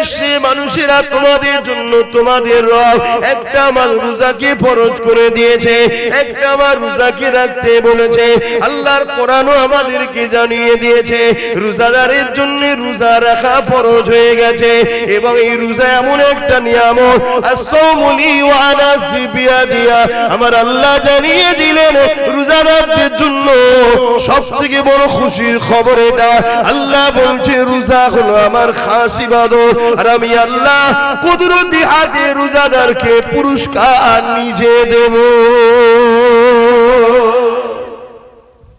বিশ্বে মানুষেরা তোমাদের জন্য তোমাদের রব একটা মাস রোজাকে ফরজ করে দিয়েছে, একটা মাস রোজাকে রাখতে বলেছে। আল্লাহর কোরআনও আমাদেরকে জানিয়ে দিয়েছে রোজাদারের জন্য রোজা রাখা ফরজ হয়ে গেছে। এবং এই রোজা এমন একটা নিয়ামত, as-sawmuli wa ana sibiya, আমার আল্লাহ জানিয়ে দিলেন রোজাদারদের জন্য সবথেকে বড় খুশির খবর এটা। আল্লাহ বলছে রোজা হলো আমার খাস ইবাদত, আর আমি আল্লাহ কুদরতি হাতে রোজাদারকে পুরস্কার নিজে দেব।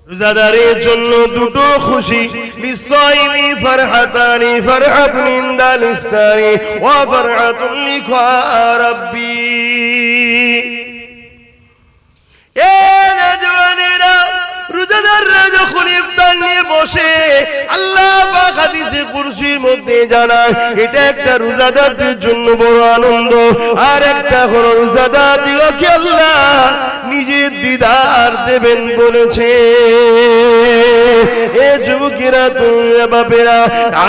রোজাদারের জন্য দুটো খুশি, লিসাইমি ফারহাতানি, ফারহাতুন ইনদাল ইফতারি ওয়া ফারহাতুন লিকা রাব্বি। এ নওজওয়ানেরা, রোজাদাররা যখন ইফতার নিয়ে বসে আল্লাহ পাক হাদিসে কুরসির মধ্যে জানায় এটা একটা রোজাদারদের জন্য বড় আনন্দ। আর একটা হলো রোজাদারদিগকে আল্লাহ নিজের দিদার দেবেন বলেছে। এ যুবকেরা, তোমরা বাপেরা,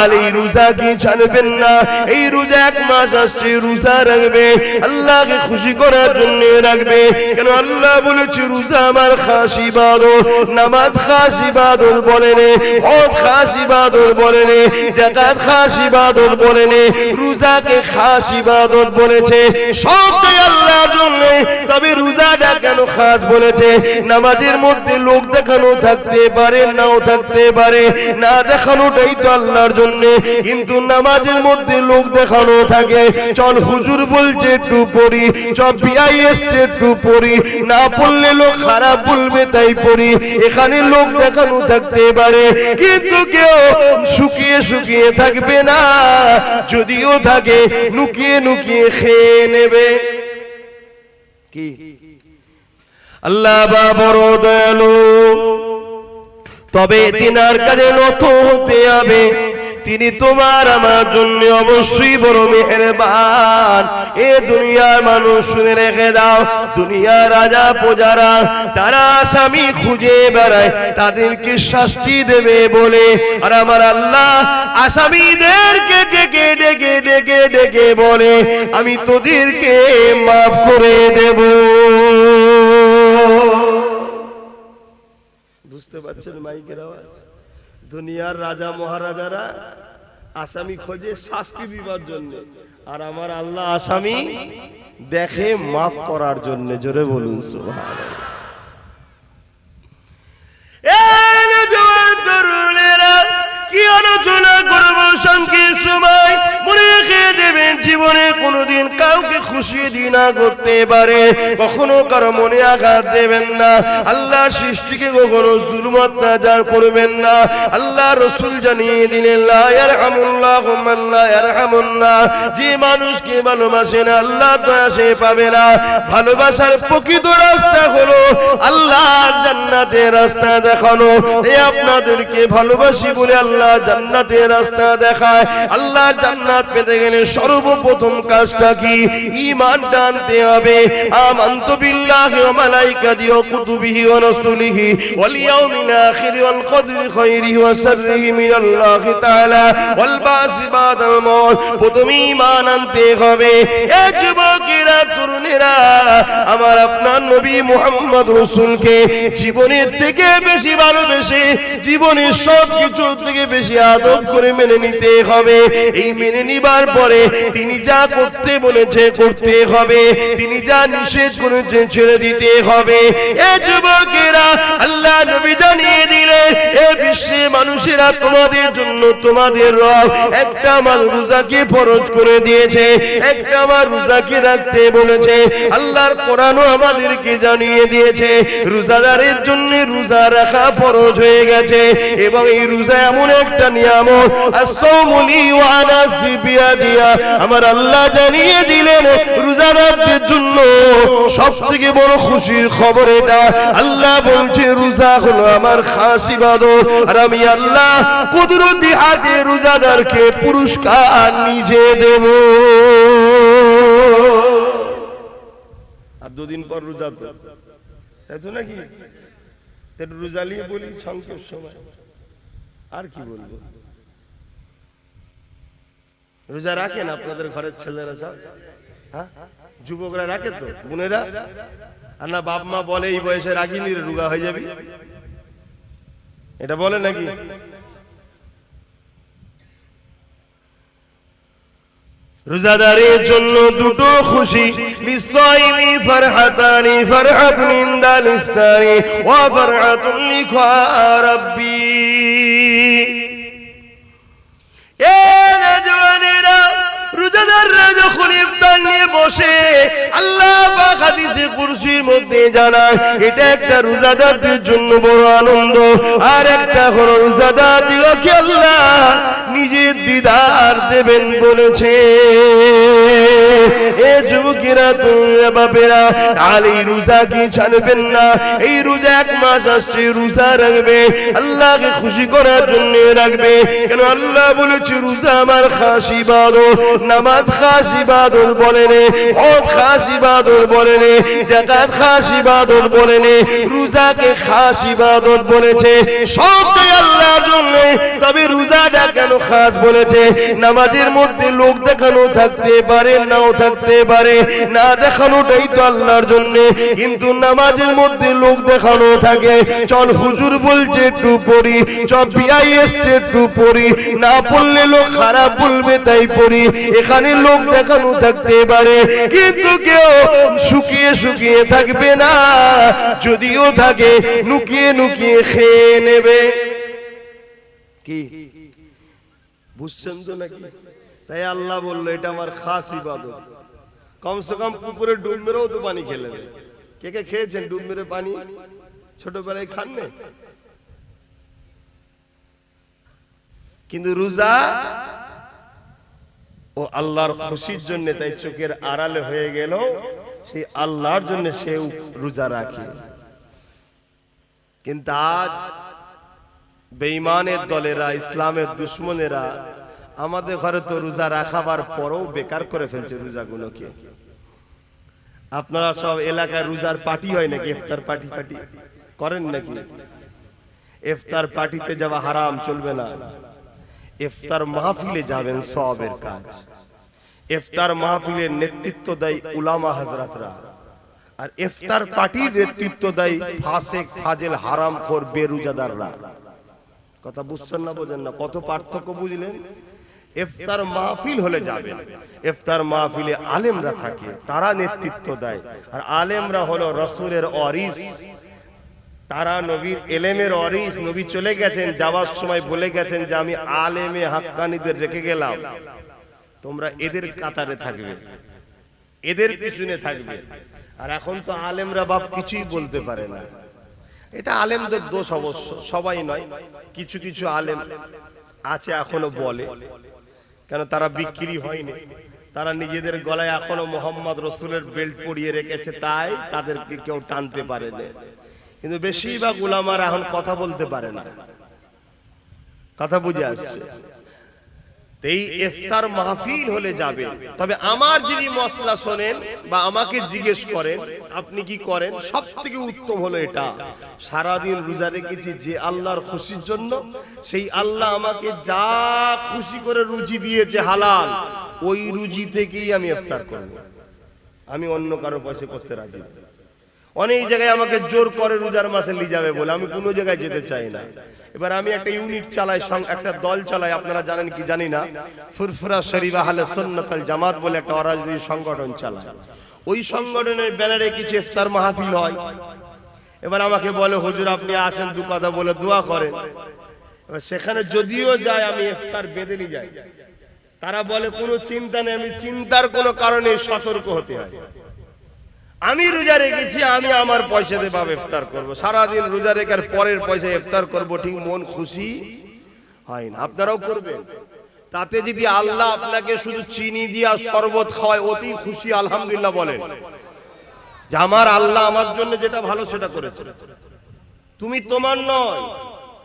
আর এই রোজা কি ছাড়বেন না। এই রোজা এক মাস আসছে, রোজা রাখবে আল্লাহকে খুশি করার জন্য রাখবে। কেন আল্লাহ বলেছে রোজা আমার খাস ইবাদত, নামাজ খাস ইবাদত বলেন, হজ খাস ইবাদত বলেন, যাকাত খাস ইবাদত বলেন, রোজাকে খাস ইবাদত বলেছে। সবটাই আল্লাহর জন্য। তবে রোজাটা কেন খাস বলেছে? নামাজের মধ্যে লোক দেখানো থাকতে পারে, নাও থাকতে পারে, না দেখানোটাই তো আল্লাহর জন্য। কিন্তু নামাজের মধ্যে লোক দেখানো থাকে, চল হুজুর বলছে একটু পড়ি, চল বিআই এসছে একটু পড়ি, না পড়লে লোক খারাপ বলবে তাই পড়ি, এখানে লোক দেখানো থাকতে পারে। কিন্তু কেউ শুকিয়ে শুকিয়ে থাকবে না, যদিও থাকে নুকিয়ে নুকিয়ে খেয়ে নেবে। কি আল্লাহ বা বড় দয়ালু, তবে তিনার কাছে নত হতে হবে। তিনি তোমার আমার জন্য অবশ্যই বড় মেহেরবান। এ দুনিয়ার মানুষ শুনে রেখে দাও, দুনিয়ার রাজা প্রজারা তারা আসামি খুঁজে বেড়ায়, তাদেরকে শাস্তি দেবে বলে। আর আমার আল্লাহ আসামিদেরকে ডেকে ডেকে ডেকে ডেকে বলে আমি তোদেরকে মাফ করে দেব। বুঝতে পারছেন মাইকের আওয়াজ? দুনিয়ার রাজা মহারাজারা আসামি খোঁজে শাস্তি দিবার জন্য, আর আমার আল্লাহ আসামি দেখে মাফ করার জন্য। জোরে বলুন সুবহানাল্লাহ। কি আলোচনা করবো সংক্ষিপ্ত সময়, মনে রেখে দেবেন জীবনে কোনোদিন কাউকে খুশি দিনা করতে পারে, কখনো কারো মনে আঘাত দেবেন না। আল্লাহ সৃষ্টিকে কখনো জুলুম অত্যাচার করবেন না। আল্লাহ রাসূল জানিয়ে দিলেন লা ইয়ারহামুল্লাহু মান লা ইয়ারহামুন নাস, যে মানুষকে ভালোবাসে না আল্লাহ দয়া সে পাবে না। ভালোবাসার প্রকৃত রাস্তা হলো আল্লাহর জান্নাতের রাস্তা দেখানো। এই আপনাদেরকে ভালোবাসি বলে আল্লাহ জান্নাতের রাস্তা দেখায়। আল্লাহ জান্নাত পেতে গেলে সর্বপ্রথম কাজটা কি? ঈমান আনতে হবে। আমানতু বিল্লাহি ওয়া মালাইকাতিহি ওয়া কুতুবিহি ওয়া রাসূলিহি ওয়াল ইয়াউমিল আখির ওয়াল কদরি খায়রিহি ওয়া শাররিহি মিনাল্লাহি তাআলা ওয়াল বাসি বাদাল মউত। প্রথমে ঈমান আনতে হবে। এ যুবকেরা, তরুণেরা, আমার আপনার নবী মুহাম্মদ রাসূলকে জীবনের থেকে বেশি ভালোবেসে, জীবনের সব কিছু থেকে বেশি আদব করে মেনে নিতে হবে। এই মেনে নিবার পরে তিনি যা করতে বলেছে করতে হবে, তিনি যা নিষেধ করেছেন ছেড়ে দিতে হবে। এ যুবকেরা, আল্লাহ নবী জানিয়ে দিলে এ বিশ্বে মানুষেরা তোমাদের জন্য তোমাদের রব একটা মাস রোজাকে ফরজ করে দিয়েছে, একটা মাস রোজাকে রাখতে বলেছে। আল্লাহর কোরআনও আমাদেরকে জানিয়ে দিয়েছে রোজাদারের জন্য রোজা রাখা ফরজ হয়ে গেছে। এবং এই রোজা এমন একটা নিয়ামত, as-sawmuli wa ana sibiya, আমার আল্লাহ জানিয়ে দিলেন রোজাদারদের জন্য সবথেকে বড় খুশির খবর এটা। আল্লাহ বলছে রোজা হলো আমার খাস ইবাদত, আর আমি আল্লাহ কুদরতি হাতে রোজাদারকে পুরস্কার নিজে দেব। আর দুদিন পর রোজা, তো তাই তো নাকি? রোজা নিয়ে বলি সংক্ষেপ সময়, আর কি বলবো। রোজা রাখেন আপনাদের ঘরের ছেলেরা সব? হ্যাঁ, যুবকরা রাখে তো, বোনেরা? আর না বাপ মা বলে এই বয়সে রাখিনি রে, রোগা হয়ে যাবি, এটা বলে নাকি? রোজাদারের জন্য দুটো খুশি, লিসাইমি ফারহাতানি, ফারহাতুন ইনদাল ইফতারি ওয়া ফারহাতুন লিকা রাব্বি। এ নওজওয়ানেরা, রোজাদাররা যখন ইফতার নিয়ে বসে, আল্লাহ পাক হাদিসে কুরসির মধ্যে জানায় এটা একটা রোজাদারদের জন্য বড় আনন্দ। আর একটা হলো রোজাদারদিগকে আল্লাহ নিজের দিদার দেবেন বলেছে। এ যুবকেরা, তোমরা বাপেরা, আর এই রোজা কি ছাড়বেন না? এই রোজা 1 মাস আসছে, রোজা রাখবে, আল্লাহকে খুশি করার জন্য রাখবে। কেন আল্লাহ বলেছে রোজা আমার খাস ইবাদত, নামাজ খাস ইবাদত বলেন, হজ খাস ইবাদত বলেন, যাকাত খাস ইবাদত বলেন, রোজাকে খাস ইবাদত বলেছে, সবটাই আল্লাহর জন্য। তবে রোজাটা কেন খাস বলেছে? নামাজের মধ্যে লোক দেখানো থাকতে পারে, নাও থাকতে পারে, না দেখানোটাই তো আল্লাহর জন্য। কিন্তু নামাজের মধ্যে লোক দেখানো থাকে, চল হুজুর বলছে একটু পড়ি, চল বিআই এসছে একটু পড়ি, না পড়লে লোক খারাপ বলবে তাই পড়ি, এখানে লোক দেখানো থাকতে পারে। কিন্তু কেউ শুকিয়ে শুকিয়ে থাকবে না, যদিও থাকে নুকিয়ে নুকিয়ে খেয়ে নেবে। কি বুঝছেন তো নাকি? তাই আল্লাহ বললো এটা আমার খাস ইবাদত। কমসে কম পুকুরে ডুব মেরেও তো পানি খেলেন। কে কে খেয়েছেন ডুব মেরে পানি? ছোটবেলায় খান না? কিন্তু রোজা ও আল্লাহর খুশির জন্য, তাই চোখের আড়ালে হয়ে গেল, সেই আল্লাহর জন্য সে রোজা রাখে। কিন্তু আজ বেঈমানের দলেরা, ইসলামের দুশ্মনেরা আমাদের ঘরে তো রোজা রাখাবার পরেও বেকার করে ফেলছে রোজাগুলোকে। আপনারা সব এলাকায় রোজার পার্টি হয় নাকি? ইফতার পার্টি পার্টি করেন নাকি? ইফতার পার্টিতে যাওয়া হারাম, চলবে না। ইফতার মাহফিলে যাবেন, সওয়াবের কাজ। ইফতার মাহফিলের নেতৃত্ব দেয় উলামা হযরতরা, আর ইফতার পার্টির নেতৃত্ব দেয় ফাসিক, ফাজিল, হারামখোর, বেরোজাদাররা। কথা বুঝছেন না? বোঝেন না? কত পার্থক্য বুঝলেন? ইফতার মাহফিল হলে যাবেন, ইফতার মাহফিলে আলেমরা থাকে, তারা নেতৃত্ব দেয়। আর আলেমরা হলো রাসূলের ওয়ারিস, তারা নবীর ইলমের ওয়ারিস। নবী চলে গেছেন, যাওয়ার সময় বলে গেছেন যে আমি আলেমে হাক্কানীদের রেখে গেলাম, তোমরা এদের কাতারে থাকবে, এদের পিছনে থাকবে। আর এখন তো আলেমরা বাপ কিছুই বলতে পারে না। এটা আলেমদের দোষ অবশ্য, সবাই নয়, কিছু কিছু আলেম আছে এখনো বলে। কেন? তারা বিক্রি হয়নি, তারা নিজেদের গলায় এখনো মোহাম্মদ রসুলের বেল্ট পরিয়ে রেখেছে, তাই তাদেরকে কেউ টানতে পারে না। কিন্তু বেশিরভাগ উলামারা এখন কথা বলতে পারে না। কথা বুঝে আসছে? এই ইফতার মাহফিল হলে যাবে। তবে আমার যদি মসলা শোনেন বা আমাকে জিজ্ঞেস করেন আপনি কি করেন, সবথেকে উত্তম হলো এটা, সারাদিন রোজা রেখেছি যে আল্লাহর খুশির জন্য, সেই আল্লাহ আমাকে যা খুশি করে রুজি দিয়েছে হালাল, ওই রুজি থেকেই আমি ইফতার করব। আমি অন্য কারো পয়সা করতে রাজি না। অনেক জায়গায় আমাকে জোর করে রোজার মাসে নিয়ে যাবে বলে, আমি কোনো জায়গায় যেতে চাই না। এবার আমি একটা ইউনিট চালাই, একটা দল চালাই, আপনারা জানেন কি জানি না, ফুরফুরা শরীফ আহলে সুন্নাত ওয়াল জামাত বলে একটা অরাজনৈতিক সংগঠন চালায়। ওই সংগঠনের ব্যানারে কিছু ইফতার মাহফিল হয়। এবার আমাকে বলে হুজুর আপনি আসেন, দু কথা বলে দোয়া করেন। এবার সেখানে যদিও যায় আমি ইফতার বেঁধে নিয়ে যাই। তারা বলে কোনো চিন্তা নেই, আমি চিন্তার কোনো কারণে সতর্ক হতে হয়। আমি রোজা রেখেছি, আমি আমার পয়সা দিয়ে বাবা ইফতার করবো, সারাদিন রোজা রেখার পরের পয়সা ইফতার করবো, ঠিক মন খুশি হয় না। আপনারাও করবেন। তাতে যদি আল্লাহ আপনাকে শুধু চিনি দিয়া শরবত খাওয়ায়, অতি খুশি আলহামদুলিল্লাহ বলেন যে আমার আল্লাহ আমার জন্য যেটা ভালো সেটা করেছে। তুমি তোমার নয়,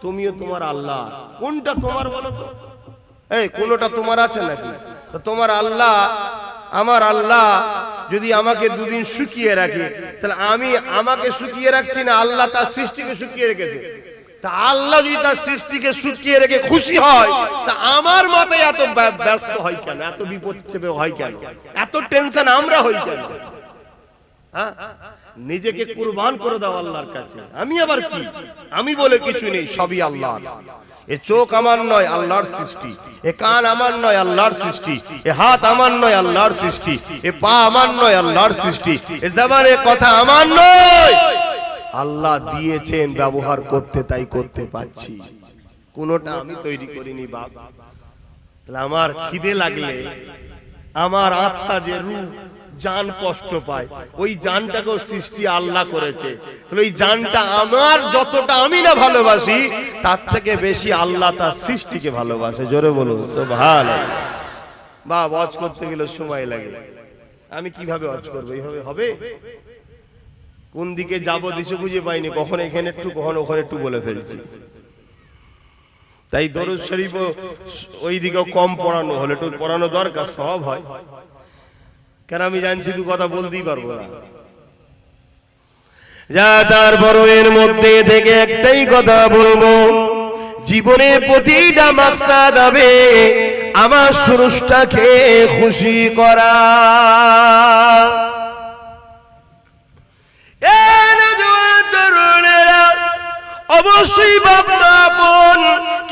তুমিও তোমার আল্লাহ। কোনটা তোমার বলো তো? এই কোনটা তোমার আছে নাকি? তোমার আল্লাহ, আমার আল্লাহ যদি আমাকে দুদিন শুকিয়ে রাখে, তাহলে আমি আমাকে শুকিয়ে রাখছি না, আল্লাহ তার সৃষ্টিকে শুকিয়ে রেখেছে। তা আল্লাহ যদি তার সৃষ্টিকে শুকিয়ে রেখে খুশি হয়, তা আমার মতে এত ব্যস্ত হয় কেন, এত বিপদ চেপে হয় কেন, এত টেনশন আমরা হই কেন? নিজেকে কুরবান করে দাও আল্লাহর কাছে। আমি আবার কি, আমি বলে কিছু নেই, সবই আল্লাহ। এ চোখ আমার নয়, আল্লাহর সৃষ্টি। এ কান আমার নয়, আল্লাহর সৃষ্টি। এ হাত আমার নয়, আল্লাহর সৃষ্টি। এ পা আমার নয়, আল্লাহর সৃষ্টি। এ জবানের কথা আমার নয়, আল্লাহ দিয়েছেন, ব্যবহার করতে তাই করতে পাচ্ছি। কোনটা আমি তৈরি করিনি বাপ। তাহলে আমার খিদে লাগলে আমার আত্মা যে রূহ জান কষ্ট পায়, ওই জানটাকেও সৃষ্টি আল্লাহ করেছে। তাহলে ওই জানটা আমার যতটা আমি না ভালোবাসি, তার থেকে বেশি আল্লাহ তার সৃষ্টিকে ভালোবাসে। জোরে বলুন সুবহানাল্লাহ। বা ওয়াজ করতে গেলে সময় লাগে, আমি কিভাবে ওয়াজ করবো? এইভাবে হবে? কোন দিকে যাবো দিশে খুঁজে পাইনি, কখন এখানে একটু কখন ওখানে একটু বলে ফেলছি। তাই দরুদ শরীফ ওই দিকেও কম পড়ানো হলে একটু পড়ানো দরকার, সব হয়। কেন আমি জানছি দু কথা বলতেই পারবো না। যা তারপর এর মধ্যে থেকে একটাই কথা বলবো, জীবনের প্রতিটা মাকসাদ হবে আমার স্রষ্টাকে খুশি করা। অবশ্যই বাবা আপন,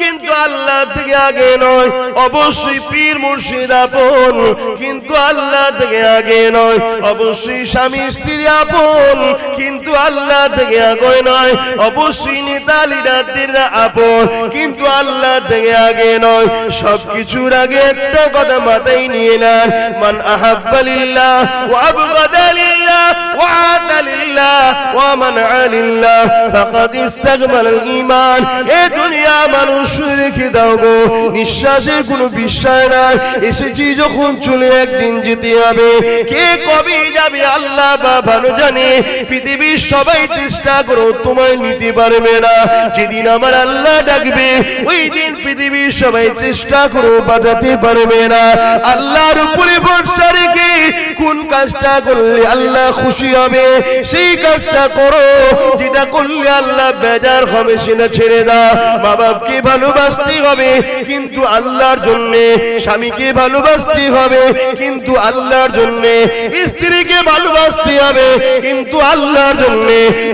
কিন্তু আল্লাহ থেকে আগে নয়। অবশ্যই পীর মুর্শিদ আপন, কিন্তু আল্লাহ থেকে আগে নয়। অবশ্যই স্বামী স্ত্রী আপন, কিন্তু আল্লাহ থেকে আগে নয়। অবশ্যই নেতা লিডাররা আপন, কিন্তু আল্লাহ থেকে আগে নয়। সবকিছুর আগে একটা কথা মাথায় নিয়ে নেন, মান আহাব্বা লিল্লাহ ওয়া আবগাদা লিল্লাহ ওয়া আতা লিল্লাহ ওয়া মানআ লিল্লাহ ফাকাদ ইস্তাকমাল ঈমান। এ দুনিয়া মানুষ রেখে দাও গো, নিঃশ্বাসের কোনো বিশ্বাস নাই। এসেছি যখন চলে একদিন যেতে হবে, কে কবে যাবে আল্লাহ বা ভালো জানে। পৃথিবীর সবাই চেষ্টা করো, তোমায় নিতে পারবে না। যেদিন আমার আল্লাহ ডাকবে, ওই দিন পৃথিবীর সবাই চেষ্টা করো, বাঁচাতে পারবে না। আল্লাহর উপরে ভরসা রেখে কোন কাজটা করলে আল্লাহ খুশি হবে, সেই কাজটা করো। যেটা করলে আল্লাহ বেজার হবে, সেটা ছেড়ে দাও। মা বাপকে ভালোবাসতে হবে, কিন্তু আল্লাহর জন্য। স্বামীকে ভালোবাসতে হবে, কিন্তু আল্লাহর জন্য। স্ত্রীকে ভালোবাসতে হবে, কিন্তু আল্লাহর জন্য।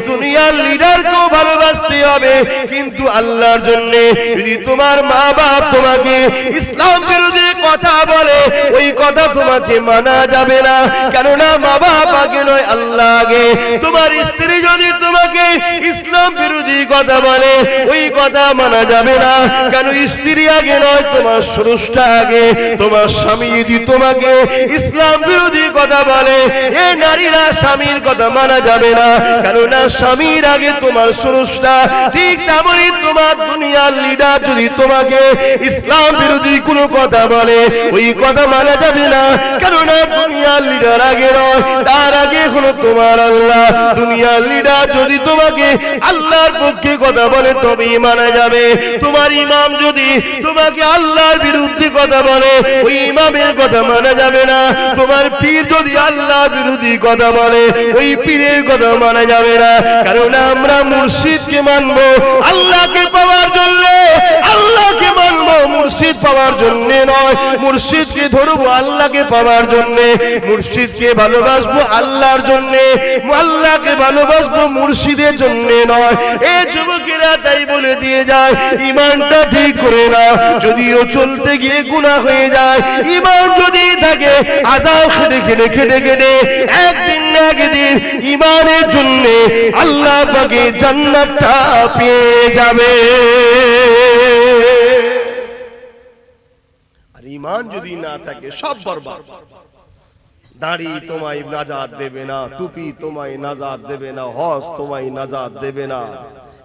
দুনিয়ার লিডারকেও ভালোবাসতে হবে, কিন্তু আল্লাহর জন্য। যদি তোমার মা বাপ তোমাকে ইসলাম বিরোধী কথা বলে, ওই কথা তোমাকে মানা যাবে না, কেননা মা বাপ আগে নয়, আল্লাহ আগে। তোমার স্ত্রী যদি তোমাকে ইসলাম বিরোধী কথা বলে, ওই কথা মানা যাবে না, কেন স্ত্রী আগে নয়, তোমার স্রষ্টা আগে। তোমার স্বামী যদি তোমাকে ইসলাম বিরোধী কথা বলে, এ নারীরা স্বামীর কথা মানা যাবে না, কেননা স্বামীর আগে তোমার স্রষ্টা। ঠিক তেমনই তোমার দুনিয়ার লিডার যদি তোমাকে ইসলাম বিরোধী কোনো কথা বলে, ওই কথা মানা যাবে না, কেননা দুনিয়ার লিডার আগে নয়, তার আগে হলো তোমার আল্লাহ। দুনিয়ার লিডার যদি তোমাকে আল্লাহর পক্ষে কথা বলে, তবেই মানা যাবে। তোমার ইমাম যদি তোমাকে আল্লাহর বিরুদ্ধে কথা বলে, ওই ইমামের কথা মানা যাবে না। তোমার পীর যদি আল্লাহর বিরোধী কথা বলে, ওই পীরের কথা মানা যাবে না, কারণ আমরা মুর্শিদকে মানবো আল্লাহকে পাওয়ার জন্য। আল্লাহকে মানবো মুর্শিদ পাওয়ার জন্য নয়। মুর্শিদকে ধরবো আল্লাহকে পাওয়ার জন্য। মুর্শিদকে ভালোবাসবো আল্লাহর জন্য, আল্লাহকে ভালোবাসবো মুর্শিদের জন্য নয়। এই যুবকেরা তাই বলে দিয়ে যায়, ইমানটা ঠিক করে না। যদিও চলতে গিয়ে গুনাহ হয়ে যায়, ইমান যদি থাকে, আযাব খেটে খেটে খেটে খেটে একদিন না একদিন ইমানের জন্য আল্লাহ পাকে জান্নাতটা পেয়ে যাবে। আর ইমান যদি না থাকে, সব বরবাদ। দাড়ি তোমায় নাজাত দেবে না, টুপি তোমায় নাজাত দেবে না, হজ তোমায় নাজাত দেবে না।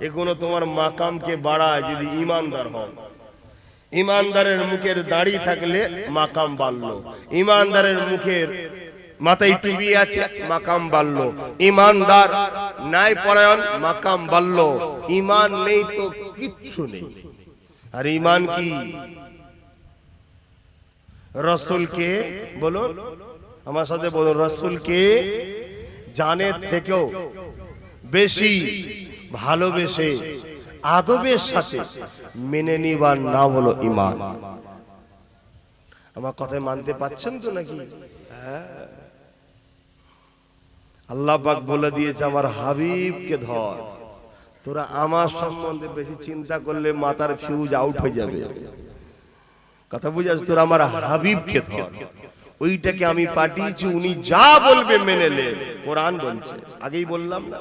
এগুলো তোমার মাকামকে বাড়ায় যদি ইমানদার হও। ইমানদারের মুখের দাড়ি থাকলে মাকাম বাড়লো, ইমানদারের মুখের মাথায় টুপি আছে, মাকাম বাড়লো। ইমানদার ন্যায় পরায়ণ, মাকাম বাড়লো। ইমান নেই তো কিচ্ছু নেই। আর ইমান কি? রাসূলকে বলুন, আমার সাথে বলুন, রাসূলকে জানের থেকেও বেশি ভালোবেসে আদবের সাথে মেনে নিবার নাম হলো ঈমান। আমার কথায় মানতে পারছেন তো নাকি? হ্যাঁ, আল্লাহ পাক বলে দিয়েছে আমার হাবিবকে ধর। তোরা আমার সম্বন্ধে বেশি চিন্তা করলে মাথার ফিউজ আউট হয়ে যাবে। কথা বুঝাস? তোরা আমার হাবিবকে ধর, ওইটাকে আমি পাঠিয়েছি, উনি যা বলবে মেনে নে। কোরআন বলছে, আগেই বললাম না,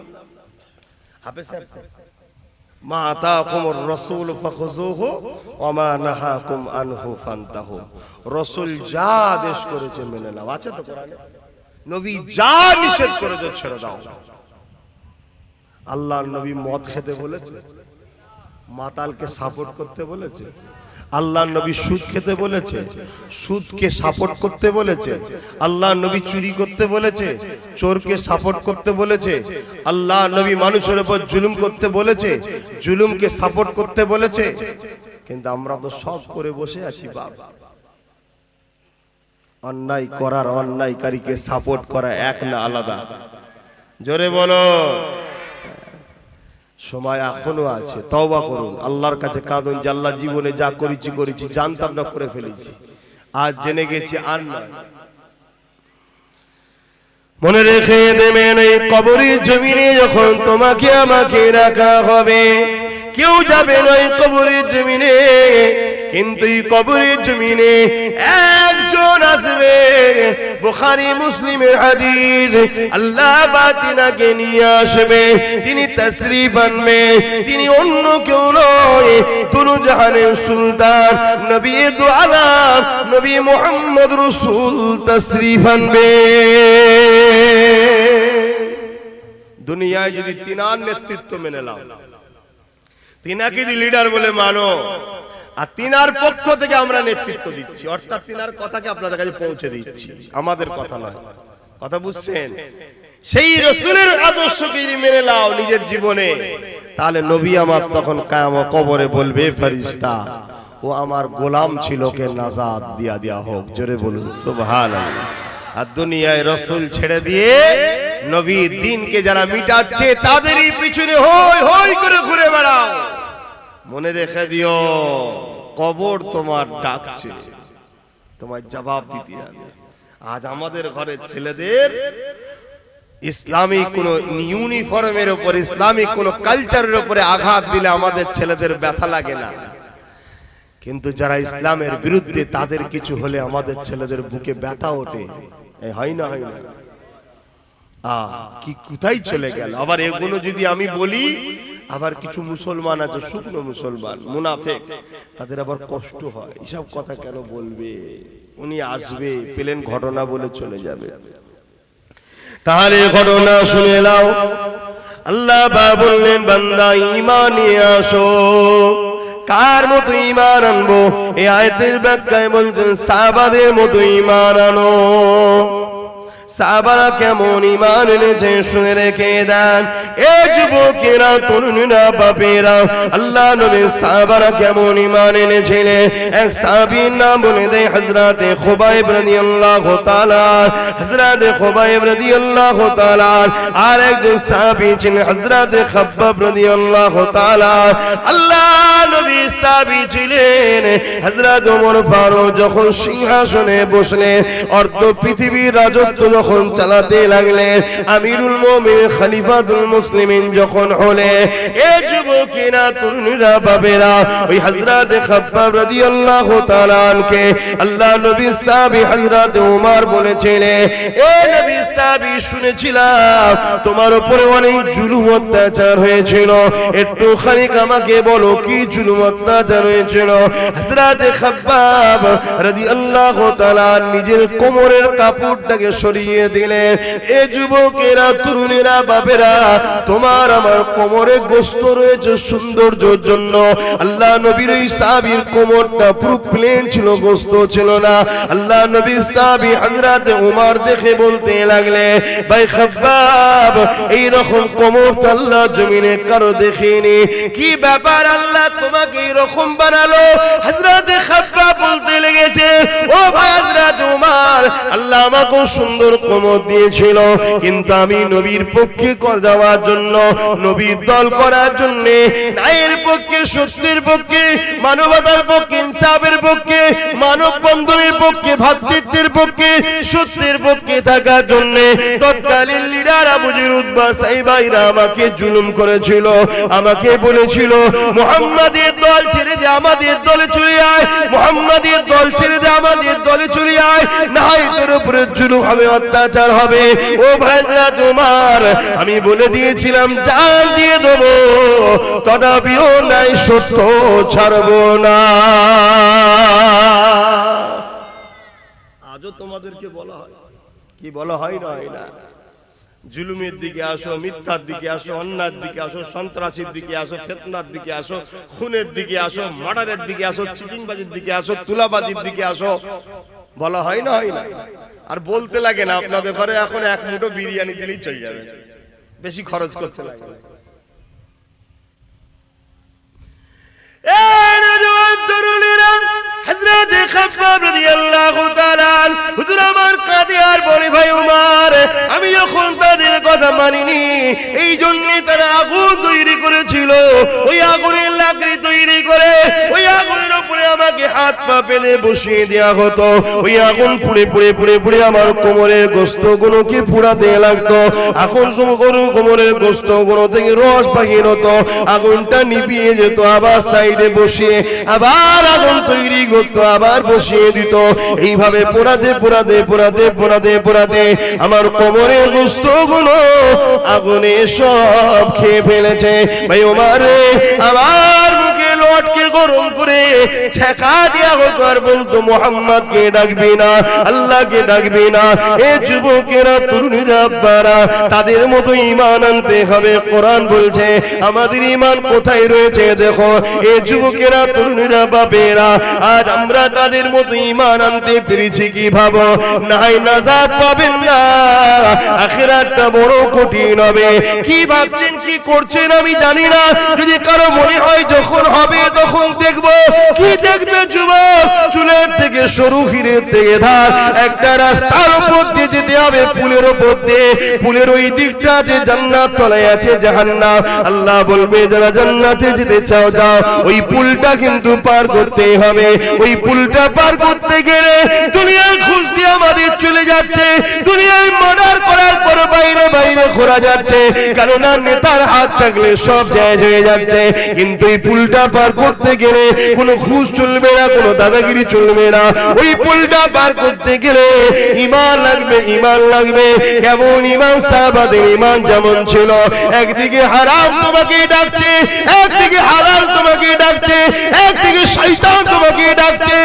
হাফেজ সাহেব, মা আতাকুমুর রাসূল ফাখুযুহু ওয়া মা নাহাকুম আনহু ফান্তাহু। রাসূল যা আদেশ করেছে মেনে নাও, আছে তো কোরআনে? নবী যা নিষেধ করেছে ছেড়ে দাও। আল্লাহর নবী মদ খেতে বলেছে, মাতালকে সাপোর্ট করতে বলেছে। আল্লাহর নবী সুদ খেতে বলেছে, সুদকে সাপোর্ট করতে বলেছে। আল্লাহর নবী চুরি করতে বলেছে, চোরকে সাপোর্ট করতে বলেছে। আল্লাহর নবী মানুষের উপর জুলুম করতে বলেছে, জুলুমকে সাপোর্ট করতে বলেছে। কিন্তু আমরা তো সব করে বসে আছি বাবা। অন্যায় করার অন্যায়কারীকে সাপোর্ট করা এক না আলাদা? জোরে বলো। সময় এখনো আছে, তওবা করুন, আল্লাহর কাছে কাঁদুন যে আল্লাহ জীবনে যা করেছি জানতাম না, করে ফেলেছি, আজ জেনে গেছি আর নয়। মনে রেখে দেবেন এই কবরের জমিনে যখন তোমাকে আমাকে রাখা হবে, কেউ যাবে না এই কবরের জমিনে, কিন্তু এই কবরের জমিনে একজন আসবে। বুখারী মুসলিমের হাদিস, আল্লাহ বাতিনাকে নিয়ে আসবে, তিনি তাশরীফ আনবে, তিনি অন্য কেউ নয়, দুনু জাহানের সুলতান নবী দু আলাম নবী মুহাম্মদ রাসূল তাশরীফ আনবে। দুনিয়ায় যদি তিনার নেতৃত্ব মেনে নাও, তিনাকে যদি লিডার বলে মানো, আর তিনার পক্ষ থেকে আমরা নেতৃত্ব দিচ্ছি, অর্থাৎ তিনার কথাকে আপনাদের কাছে পৌঁছে দিচ্ছি, আমাদের কথা নয়। কথা বুঝছেন? সেই রাসূলের আদর্শকে যদি মেনে নাও নিজের জীবনে, তাহলে নবী আমার তখন কিয়ামত কবরে বলবে, ফেরেশতা ও আমার গোলাম ছিল, কে নাজাত দিয়া দেয়া হোক। জোরে বলুন সুবহানাল্লাহ। আর দুনিয়ায় রাসূল ছেড়ে দিয়ে নবীর দ্বীনকে যারা মিটাচ্ছে, তাদেরই পিছনে হই হই করে ঘুরে বেড়াও। মনে রেখে দিও, কবর তোমার ডাকছে, তোমার জবাব দিতে হবে। আজ আমাদের ঘরের ছেলেদের ইসলামিক কোন ইউনিফর্মের উপর, ইসলামিক কোন কালচারের উপরে আঘাত দিলে আমাদের ছেলেদের ব্যথা লাগে না, কিন্তু যারা ইসলামের বিরুদ্ধে, তাদের কিছু হলে আমাদের ছেলেদের বুকে ব্যথা ওঠে। হয় না? হয় না? কি কোথায় চলে গেল? আবার এগুলো যদি আমি বলি, আবার কিছু মুসলমান আছে শুকনো মুসলমান, মুনাফিক, তাদের আবার কষ্ট হয়, এসব কথা কেন বলবে? উনি আসবে, পেলেন ঘটনা বলে চলে যাবে। তাহলে ঘটনা শুনে নাও। আল্লাহ বললেন, বান্দা ঈমান নিয়ে আসো। কার মতো ঈমান আনবো? এই আয়াতের ব্যাখ্যায় বলছেন, সাহাবাদের মতো ঈমান আনো। সাহাবারা কেমন ঈমান এনেছে শুনে রেখে দেন। এই যুবকেরা, তরুণীরা, বাপেরা, আল্লাহ নবী সাহাবারা কেমন ঈমান এনেছিলেন, এক সাহাবীর নাম বলে দেয় হযরতে খুবাইব রাদিয়াল্লাহু তাআলা। হযরতে খুবাইব রাদিয়াল্লাহু তাআলা আর একজন সাহাবী ছিলেন হযরতে খাব্বাব রাদিয়াল্লাহু তাআলা। আল্লাহ নবী সাহাবী ছিলেন হযরত ওমর ফারুক যখন সিংহাসনে বসলেন, অর্ধ পৃথিবীর রাজত্ব যখন চালাতে লাগলেন, আমিরুল মুমিনিন খলিফাতুল মুসলিমিন যখন হলে, এই যুবকেরা, তরুণীরা, বাবেরা, ওই হযরত খাব্বাব রাদিয়াল্লাহু তাআলা আনকে আল্লাহ নবী সাহাবী হযরত ওমর বলেছিলেন, এ নবী সাহাবী, শুনেছিলাম তোমার উপরে অনেক জুলুম অত্যাচার হয়েছিল, একটু খানিক আমাকে বলো কি জুলুম অত্যাচার হয়েছিল? হযরত খাব্বাব রাদিয়াল্লাহু তাআলা নিজের কোমরের কাপড়টাকে সরিয়ে দিলেন। এ যুবকেরা, তরুণীরা, বাবেরা, তোমার আমার কোমরে গোশত রয়েছে সৌন্দর্যের জন্য। আল্লাহ নবীর এই সাহাবীর কোমরটা পুরো প্লেন ছিল, গোশত ছিল না। আল্লাহ নবীর সাহাবী হযরত ওমর দেখে বলতে লাগলে, ভাই খাব্বাব, এই রকম কোমর তো আল্লাহ জমিনে কারো দেখিনি, কি ব্যাপার আল্লাহ তোমাকে এই রকম বানালো? হযরত খাব্বাব বলতে লেগেছে, ও ভাই হযরত ওমর, আল্লাহ আমাকেও সুন্দর কোমর দিয়েছিল, কিন্তু আমি নবীর পক্ষে যাওয়ার জন্য, নবীর দল করার জন্য, ন্যায়ের পক্ষে, সত্যের পক্ষে, মানবতার পক্ষে, ইনসাফের পক্ষে, মানব বন্ধনের পক্ষে, ভ্রাতৃত্বের পক্ষে, সত্যের পক্ষে থাকার জন্য তৎকালীন লিডার আবু জেহেল উতবা সাইবাইরা আমাকে জুলুম করেছিল। আমাকে বলেছিল মুহাম্মাদের দল ছেড়ে দে, আমাদের দলে চলে আয়, মুহাম্মাদের দল ছেড়ে দে, আমাদের দলে চলে আয়, না হয় তোর উপরে জুলুম হবে, অত্যাচার হবে। ও ভাইরা তোমার, আমি বলে দিয়েছিলাম জান দিয়ে দেবো, তথাপিও নাই সত্য ছাড়বো না। আজও তোমাদেরকে বলা হয়, কি বলা হয় না, হয় না, জুলুমের দিকে আসো, মিথ্যার দিকে আসো, অন্যায়ের দিকে আসো, সন্ত্রাসীর দিকে আসো, ফিতনার দিকে আসো, খুনের দিকে আসো, মার্ডারের দিকে আসো, চিটিংবাজির দিকে আসো, তুলাবাজির দিকে আসো, বলা হয় না, হয় না। আর বলতে লাগে না, আপনাদের ঘরে এখন এক মুঠো বিরিয়ানি দিলেই চলে যাবে, বেশি খরচ করতে লাগে। হযরত খাব্বাব রাদিয়াল্লাহু তাআলা হুজুর আমার কাঁদে আর বলে, ভাই উমর, আমি যখন তাদের কথা মানিনি, এই জন্য তারা আগুন তৈরি করেছিল, ওই আগুনের লাকড়ি তৈরি করে ওই আগুনের উপরে আমাকে হাত পা বেঁধে বসিয়ে দেওয়া হতো। ওই আগুন পুড়ে পুড়ে পুড়ে পুড়ে আমার কোমরের গোস্তগুলোকে পুড়াতে লাগতো। এখন কোমরের গোস্তগুলো থেকে রস বাহির হতো, আগুনটা নিভিয়ে যেত, আবার সাইডে বসিয়ে আবার আগুন তৈরি করতো, আবার বসিয়ে দিত। এইভাবে পোড়াতে পোড়াতে পোড়াতে পোড়াতে পোড়াতে আমার কোমরের গোস্তগুলো আগুনে সব খেয়ে ফেলেছে। ভাই ওমর, আমার মুখে লটকে গরম করে ছেঁকা দিয়া আর বলতো, মুহাম্মদকে ডাকবি না, আল্লাহকে ডাকবি না। এ যুবকেরা, তরুণীরা, আব্বারা, তাদের মতো ঈমান আনতে হবে। কোরআন বলছে আমাদের ঈমান কোথায় রয়েছে দেখো। এ যুবকেরা, তরুণীরা, বাপেরা, আজ আমরা তাদের মতো ঈমান আনতে পেরেছি কি ভাবো? নাই নাজাত পাবেন না, আখিরাতটা বড় কঠিন হবে। কি ভাবছেন, কি করছেন আমি জানি না। যদি কারো মনে হয় যখন হবে তখন দেখবো, কি দেখবে যুবক? চুলের থেকে সরু, হিরের থেকে ধার, একটা রাস্তার উপর দিয়ে যেতে হবে, পুলের উপর দিয়ে। পুলের ওই দিকটা যে জান্নাত, তলায় আছে জাহান্নাম। আল্লাহ বলবে যারা জান্নাতে যেতে চাও যাও, ওই পুলটা কিন্তু পার করতে হবে। ওই পুলটা পার করতে গেলে দুনিয়ার ঘুষ দিয়ে আমাদের চলে যাচ্ছে, দুনিয়ায় মার্ডার করার পর বাইরে বাইরে ঘোরা যাচ্ছে, কেননা নেতার হাত থাকলে সব জায়গায় হয়ে যাচ্ছে। কিন্তু এই পুলটা পার করতে গেলে কোনো ঘুষ চলবে না, কোনো দাদাগিরি চলবে না। ওই পুলটা পার করতে গেলে ঈমান লাগবে, ঈমান লাগবে। কেমন ঈমান? সাহাবাদের ঈমান যেমন ছিল, একদিকে হারাম তোমাকে ডাকছে, একদিকে হালাল তোমাকে ডাকছে, একদিকে শয়তান তোমাকে ডাকছে,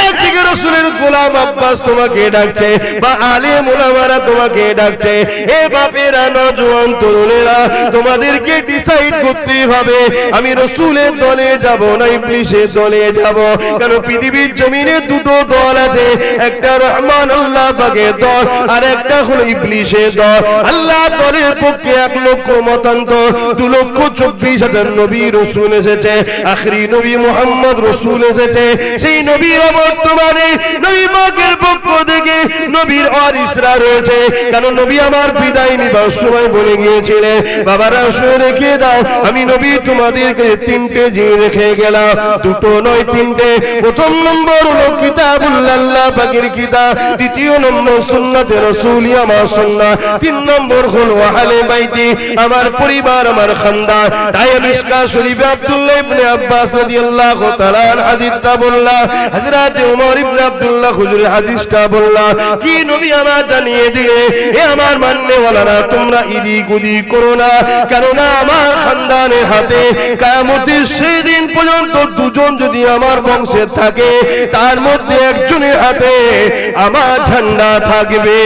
একদিকে রাসূলের গোলাম আব্বাস তোমাকে ডাকছে, বা আলেম ওলামারা তোমাকে ডাকছে। এ বাপেরা, নওজোয়ান তরুণেরা, তোমাদেরকে ডিসাইড করতে হবে, আমি রাসূলের দলে যাব না ইবলিসের দলে যাব। কারণ পৃথিবীর জমিনে দুটো দল আছে, একটা রহমান আল্লাহ পাকের দল, আর একটা হলো ইবলিসের দল। আল্লাহ দলের পক্ষে 1 লক্ষ মতান্তর, 2,24,000 নবী রাসূল এসেছে, আখরি নবী মুহাম্মদ রাসূল এসেছে। সেই নবীর বর্তমানে নবী পাকের পক্ষ থেকে নবীর ওয়ারিসরা রয়েছে। কারণ নবী আমার বিদায় নিবার সময় বলে গিয়েছিলেন, বাবারা শুনে রেখে দাও, আমি নবী তোমাদেরকে 3টে জিনিস রেখে গেলাম, 2টো নয় 3টে। প্রথম নম্বর হলো কিতাবুল্লাহ, আল্লাহ পাকের কিতাব। দ্বিতীয় নম্বর সুন্নাতে রাসূলি, আমার সুন্নাহ। 3 নম্বর হলো আহলে বাইতি, আমার পরিবার, আমার খানদান। তাই মিশকাত শরীফে আব্দুল্লাহ ইবনে আব্বাস রাদিয়াল্লাহু তাআলা হাদিসটা বললাম, হযরত ওমর ইবনে আব্দুল্লাহ হুজুরের হাদিসটা বললাম। কি নবী আমার জানিয়ে দিলে, এ আমার মাননেওয়ালারা, তোমরা ইদিক উদিক করো না, কেননা আমার খানদানের হাতে কিয়ামতের সেই দিন পর্যন্ত 2 জন যদি আমার বংশের থাকে, তার মধ্যে একজনের হাতে আমার ঝান্ডা থাকবে।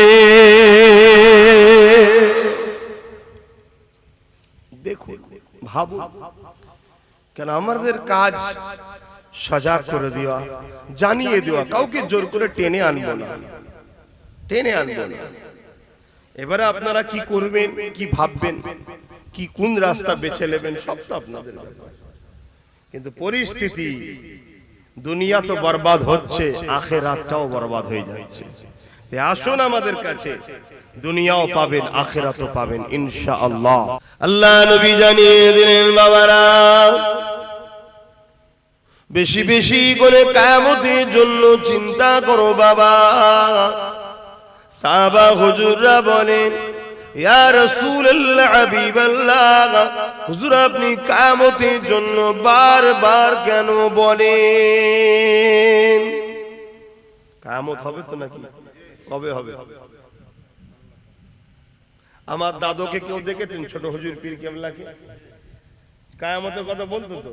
দেখুন, ভাবুন, কেন আমাদের কাজ সজাগ করে দেওয়া, জানিয়ে দেওয়া, কাউকে জোর করে টেনে আনবো না, টেনে আনবো না। এবারে আপনারা কি করবেন, কি ভাববেন, কি কোন রাস্তা বেছে নেবেন, সব তো আপনাদের ব্যাপার। কিন্তু পরিস্থিতি, দুনিয়া তো বরবাদ হচ্ছে, আখিরাতটাও বরবাদ হয়ে যাচ্ছে। আসুন আমাদের কাছে, দুনিয়াও পাবেন আখিরাতও পাবেন ইনশাআল্লাহ। আল্লাহ নবী জানিয়ে দিলেন, বাবারা বেশি বেশি করে কিয়ামতের জন্য চিন্তা করো বাবা। সাহাবা হুজুররা বলেন, ইয়া রাসূলুল্লাহ হাবিবাল্লাহ, হুজুর আপনি কিয়ামতের জন্য বারবার কেন বলেন? কিয়ামত হবে তো নাকি? কবে হবে? আমার দাদুকে কেউ দেখেছেন ছোট হুজুর পীর কেবলাকে কিয়ামতের কথা বলতো তো?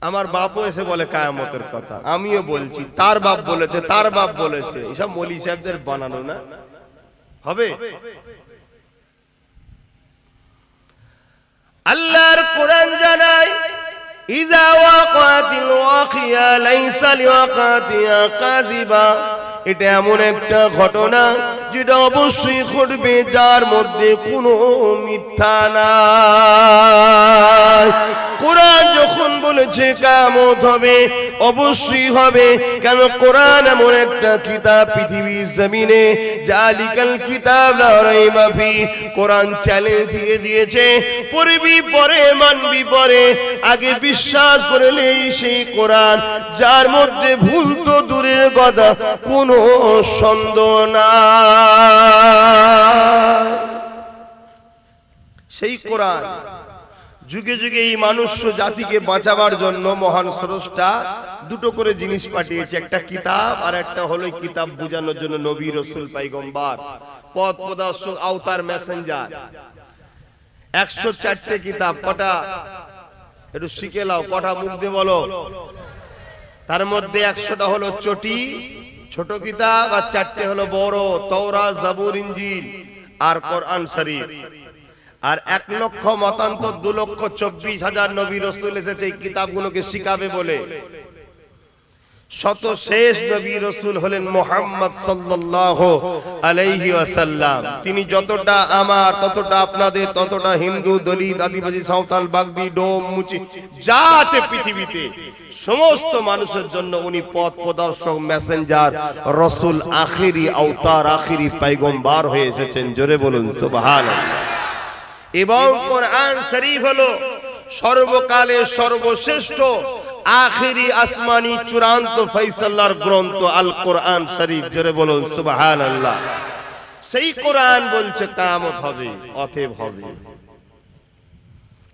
আমার বাপও এসে বলে কিয়ামতের কথা, আমিও বলছি, তার বাপ বলেছে, তার বাপ বলেছে, এসব মৌলী সাহেবদের বানানো না? হবে? আল্লাহর কোরআন জানায়, ইযা ওয়াকাতিল ওয়াকিয়া লাইসা লিওয়াকাতিহা কাযিবা। এটা এমন একটা ঘটনা যেটা অবশ্যই ঘটবে, যার মধ্যে কোনো মিথ্যা নাই। কোরআন যখন বলেছে কিয়ামত হবে, অবশ্যই হবে। কেন? কোরআন এমন একটা কিতাব পৃথিবীর জমিনে, জালিকাল কিতাব লা রাইবা ফি। কোরআন চ্যালেঞ্জ দিয়ে দিয়েছে, পড়বি পরে, মানবি পরে, আগে বিশ্বাস করলেই সেই কোরআন, যার মধ্যে ভুল তো দূরের কথা, কোনো সন্দেহ নাই। সেই কোরআন যুগে যুগে এই মানুষ জাতিকে বাঁচাবার জন্য মহান স্রষ্টা দুটো করে জিনিস পাঠিয়েছে, একটা কিতাব আর একটা হলো কিতাব বোঝানোর জন্য নবী রাসূল পয়গম্বর, পথ প্রদর্শক, আওতার, মেসেঞ্জার। 104টে কিতাব। কটা? একটু শিখে নাও, কটা মুখ দিয়ে বলো। তার মধ্যে 100টা হলো চটি ছোট কিতাব, আর 4টে হলো বড়, তাওরাত, জাবুর, ইনজিল আর কোরআন শরীফ। আর 1 লক্ষ মতান্তর 2,24,000 নবী রাসূল এসেছে এই কিতাবগুলোকে শিখাবে বলে। শত শেষ নবী রাসূল হলেন মুহাম্মদ সাল্লাল্লাহু আলাইহি ওয়াসাল্লাম। তিনি যতটা আমার, ততটা আপনাদের, ততটা হিন্দু, দলিত, আদিবাসী, সাঁওতাল, বাগদি, ডোম, মুচি যা আছে পৃথিবীতে সমস্ত মানুষের জন্য উনি পথ প্রদর্শক, মেসেঞ্জার, রাসূল, আখিরি আওতার, আখিরি পয়গম্বর হয়ে এসেছেন। জোরে বলুন সুবহানাল্লাহ। এবং কোরআন শরীফ হলো সর্বকালের সর্বশ্রেষ্ঠ আখিরি আসমানি চূড়ান্ত ফয়সালার গ্রন্থ আল কোরআন শরীফ। জোরে বলুন সুবহানাল্লাহ। সেই কোরআন বলছে কিয়ামত হবে, অতএব হবে।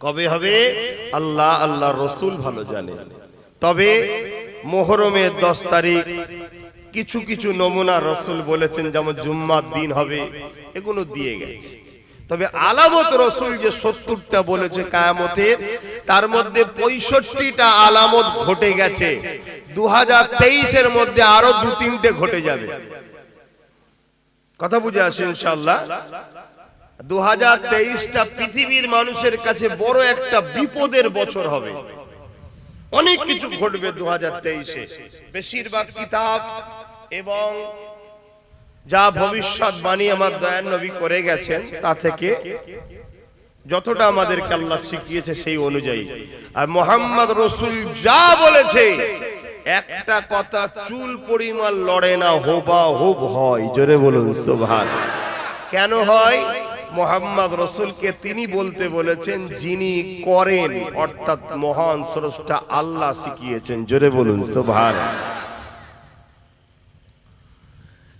কবে হবে? আল্লাহ, আল্লাহর রাসূল ভালো জানে। তবে মুহররমের 10 তারিখ কিছু কিছু নমুনা রাসূল বলেছেন, যেমন জুম্মার দিন হবে, এগুলো দিয়ে গেছে। তবে আলামত রাসূল যে 70টা বলেছে কিয়ামতের, তার মধ্যে 65টা আলামত ঘটে গেছে। 2023 এর মধ্যে আরো 2-3টে ঘটে যাবে। কথা বুঝে আসে ইনশাআল্লাহ। 2023টা পৃথিবীর মানুষের কাছে বড় একটা বিপদের বছর হবে। অনেক কিছু ঘটবে 2023-এ। বেশিরভাগ কিতাব এবং যা ভবিষ্যৎবাণী আমার দয়ার নবী করে গেছেন, তা থেকে যতটা আমাদেরকে আল্লাহ শিখিয়েছে সেই অনুযায়ী। আর মুহাম্মদ রাসূল যা বলেছে, একটা কথা চুল পরিমাণ লড়ে না, হুবহু হয়। জোরে বলুন সুবহানাল্লাহ। কেন হয়? মুহাম্মদ রাসূলকে তিনি বলতে বলেছেন যিনি করেন, অর্থাৎ মহান স্রষ্টা আল্লাহ শিখিয়েছেন। জোরে বলুন সুবহানাল্লাহ।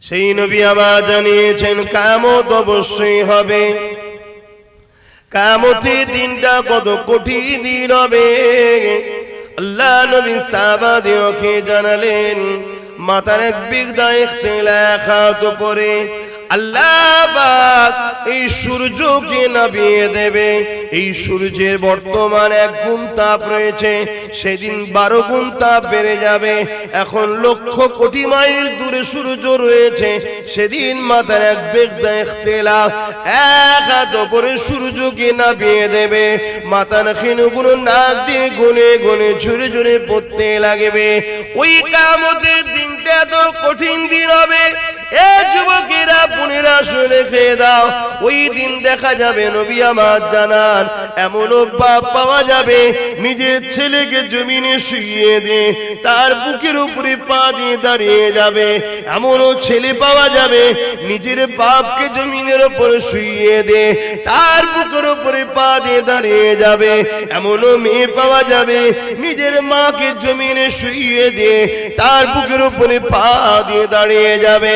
সেই নবী আবার জানিয়েছেন কিয়ামত অবশ্যই হবে। কিয়ামতের দিনটা কত কঠিন দিন হবে। আল্লাহ নবী সাহাবাদেরকে জানালেন, মাথার এক বিগদা ইখতিলাফাত পরে আল্লাহ পাক এই সূর্যকে নামিয়ে দেবে। এই সূর্যের বর্তমান 1 গুণ তাপ রয়েছে, সেদিন 12 গুণ তাপ বেড়ে যাবে। এখন লক্ষ কোটি মাইল দূরে সূর্য রয়েছে, সেদিন মাথার এক বিগদা ইখতিলাফ, এক হাত উপরে সূর্যকে নামিয়ে দেবে। মাথার খিনগুলো নাক দিয়ে গুনে গুনে ঝুরে ঝুরে পড়তে লাগবে। ওই কিয়ামতের দিনটা তো কঠিন দিন হবে। এ যুবকেরা, বোনেরা, শুনে খেয়ে দাও। ওই দিন দেখা যাবে, নবী আমার জানান, এমন বাপ পাওয়া যাবে নিজের ছেলেকে জমিনে শুইয়ে দিয়ে তার বুকের উপরে পা দিয়ে দাঁড়িয়ে যাবে। এমনও ছেলে পাওয়া যাবে নিজের বাপকে জমিনের উপর শুইয়ে দে তার বুকের উপরে পা দিয়ে দাঁড়িয়ে যাবে। এমনও মেয়ে পাওয়া যাবে নিজের মাকে জমিনে শুইয়ে দে তার বুকের উপরে পা দিয়ে দাঁড়িয়ে যাবে।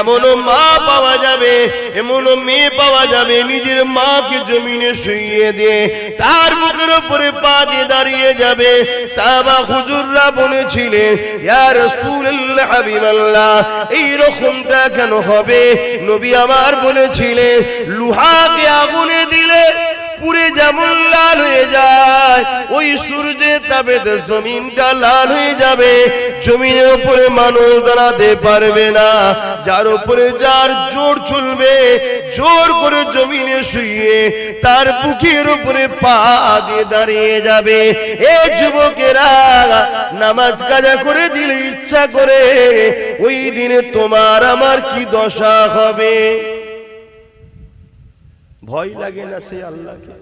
এমনও মা পাওয়া যাবে, এমনও মেয়ে পাওয়া যাবে নিজের মাকে জমিনে শুইয়ে দে তার বুকের উপরে পা দিয়ে দাঁড়িয়ে যাবে। সাহাবা হুজুররা বলেছিলেন, ইয়া রাসূলুল্লাহ হাবিবাল্লাহ, এই রকমটা কেন হবে? নবী আমার বলেছিলেন, লোহাকে আগুনে দিলে পুরে যেমন লাল হয়ে যায়, ওই সূর্যের তাপে জমিনটা লাল হয়ে যাবে। জমিনের উপরে মানুষ দাঁড়াতে পারবে না, যার উপরে যার জোর চলবে জোর করে জমিনে শুয়ে তার বুকের উপরে পা দিয়ে দাঁড়িয়ে যাবে। এ যুবকেরা, নামাজ কাজা করে দিলে ইচ্ছা করে ওই দিনে তোমার আমার কি দশা হবে? ভয় লাগে না সে আল্লাহকে?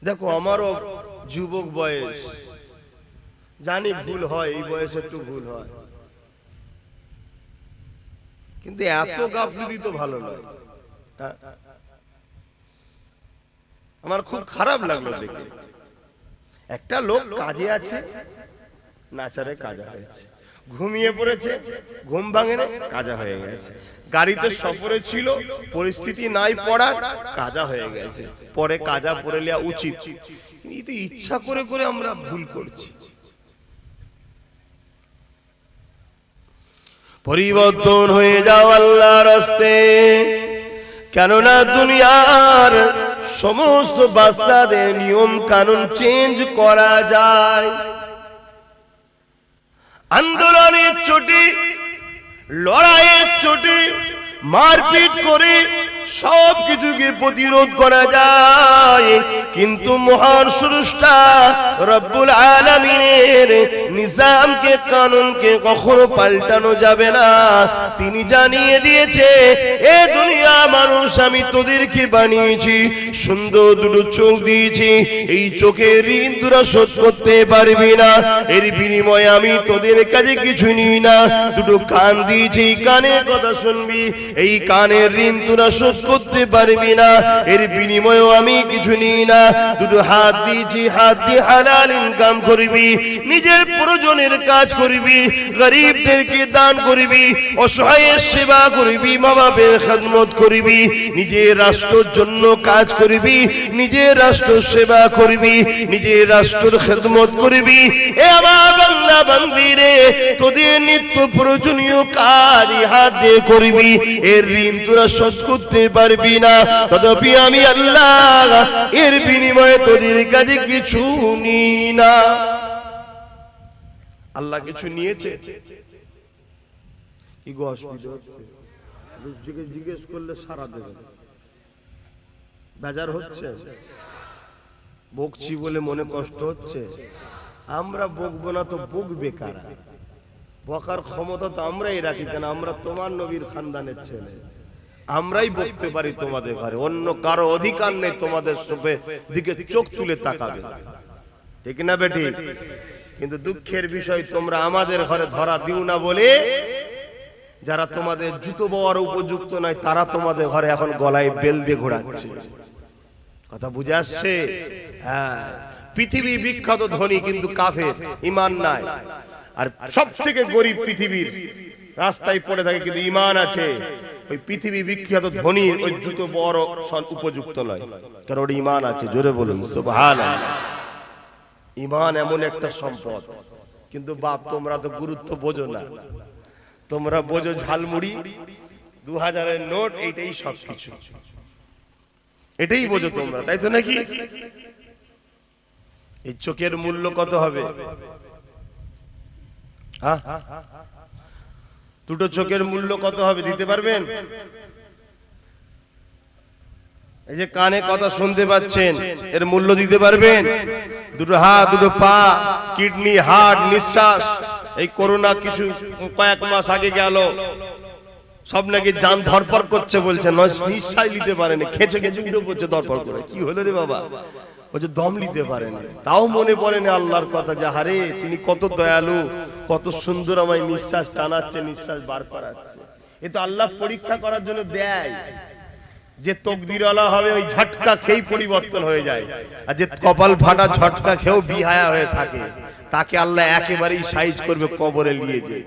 দেখো আমারও যুবক বয়স, জানি ভুল হয়, এই বয়সে একটু ভুল হয়, কিন্তু এত গাফলতি তো ভালো নয়। আমার খুব খারাপ লাগলো দেখে। একটা লোক কাজে আছে, নাচারে কাজা হয়েছে, ঘুমিয়ে পড়েছে, ঘুম ভাঙে না, কাজা হয়ে গেছে। গাড়িতে সফরে ছিল, পরিস্থিতি নাই পড়ার, কাজা হয়ে গেছে। পরে কাজা পড়ে নেওয়া উচিত, কিন্তু ইচ্ছা করে করে আমরা ভুল করছি। পরিবর্তন হয়ে যাও আল্লাহর রাস্তে, কেননা দুনিয়ার সমস্ত বাচ্চাদের নিয়ম কানুন চেঞ্জ করা যায়। আন্দোলনের চোটে, লড়াইয়ের চোটে, মারপিট করে সব কিছুকে প্রতিরোধ করা যায়, কিন্তু মহান স্রষ্টা রব্বুল আলামিনের নিজামকে, কানুনকে কখনো পাল্টানো যাবে না। তিনি জানিয়ে দিয়েছে, এ দুনিয়া মানুষ, আমি তোদেরকে বানিয়েছি, সুন্দর দুটো চোখ দিয়েছি, এই চোখের ঋণ তোরা শোধ করতে পারবি না, এর বিনিময়ে আমি তোদের কাছে কিছু নিই না। দুটো কান দিয়েছি, কানের কথা শুনবি, এই কানের ঋণ তোরা শোধ করতে পারবি না, এর বিনিময়েও আমি কিছু নিই না। দুটো হাত দিয়েছি, হাত দিয়ে হালাল ইনকাম করবি, নিজের প্রয়োজনের কাজ করবি, গরিবদেরকে দান করবি, অসহায়ের সেবা করবি, মা বাবার খেদমত করবি, নিজের রাষ্ট্রের জন্য কাজ করবি, নিজের রাষ্ট্র সেবা করবি, নিজের রাষ্ট্রের খেদমত করবি। এ আমার বান্দা বান্দিরে, তোদের নিত্য প্রয়োজনীয় কাজ হাত দিয়ে করবি, এর ঋণ তোরা শোধ করতে পারবি না, তথাপি আমি আল্লাহ এর বিনিময়ে তোদের কাছে কিছু নিই না। আল্লাহ কিছু নিয়েছে কি গো? অসুবিধা হচ্ছে? জিজ্ঞেস করলে সারা দেবে, বেজার হচ্ছে, বকছি বলে মনে কষ্ট হচ্ছে। আমরা বকবো না তো বকবে কারা? বকার ক্ষমতা তো আমরাই রাখি, কেন আমরা তোমার নবীর খানদানের ছেলে, আমরাই বকতে পারি তোমাদের ঘরে, অন্য কারো অধিকার নেই তোমাদের দিকে চোখ তুলে তাকাবে, ঠিক না বেটি? কিন্তু দুঃখের বিষয়, তোমরা আমাদের ঘরে ধরা দিও না বলে যারা তোমাদের জুতো বওয়ার উপযুক্ত নয়, তারা তোমাদের ঘরে এখন গলায় বেল দিয়ে ঘোরাচ্ছে। কথা বুঝে আসছে? হ্যাঁ, পৃথিবী বিখ্যাত ধনী কিন্তু কাফের, ঈমান নাই। আর সব থেকে গরিব পৃথিবীর রাস্তায় পড়ে থাকে, কিন্তু ঈমান আছে। ওই পৃথিবী বিখ্যাত ধনী ওই জুতো বড় উপযুক্ত নয়, কারণ ওর ঈমান আছে। জোরে বলুন সুবহানাল্লাহ। ঈমান এমন একটা সম্পদ, কিন্তু বাপ তোমরা তো গুরুত্ব বোঝো না। তোমরা বোঝো ঝালমুড়ি, 2000-এর নোট, এইটাই সবকিছু, এটাই বোঝো তোমরা, তাই তো নাকি? এই চোখের মূল্য কত হবে? হ্যাঁ, দুটো চোখের মূল্য কত হবে দিতে পারবেন? এই যে কানে কথা শুনতে পাচ্ছেন, এর মূল্য দিতে পারবেন? দুটো হাত, দুটো পা, কিডনি, হার্ট, নিঃশ্বাস, এই করোনা কিছু কয়েক মাস আগে গেল, সব নাকি জান ধরপড় করছে, বলছে নিঃশ্বাস নিতে পারেনি, খেচে খেচে উঠে পড়ছে ধরপড় করে। কি হলো রে বাবা? ও যে দম নিতে পারেন, তাও মনে পড়ে না আল্লাহর কথা যে হারে তিনি কত দয়ালু, কত সুন্দর আমায় নিঃশ্বাস টানাচ্ছে, নিঃশ্বাস বার করাচ্ছে। এ তো আল্লাহ পরীক্ষা করার জন্য দেয়। যে তকদিরওয়ালা হবে ওই ঝটকা খেয়েই পরিবর্তন হয়ে যায়, আর যে কপাল ফাটা ঝটকা খেয়েও বিহায়া হয়ে থাকে তাকে আল্লাহ একেবারেই সাইজ করবে কবরে নিয়ে যায়।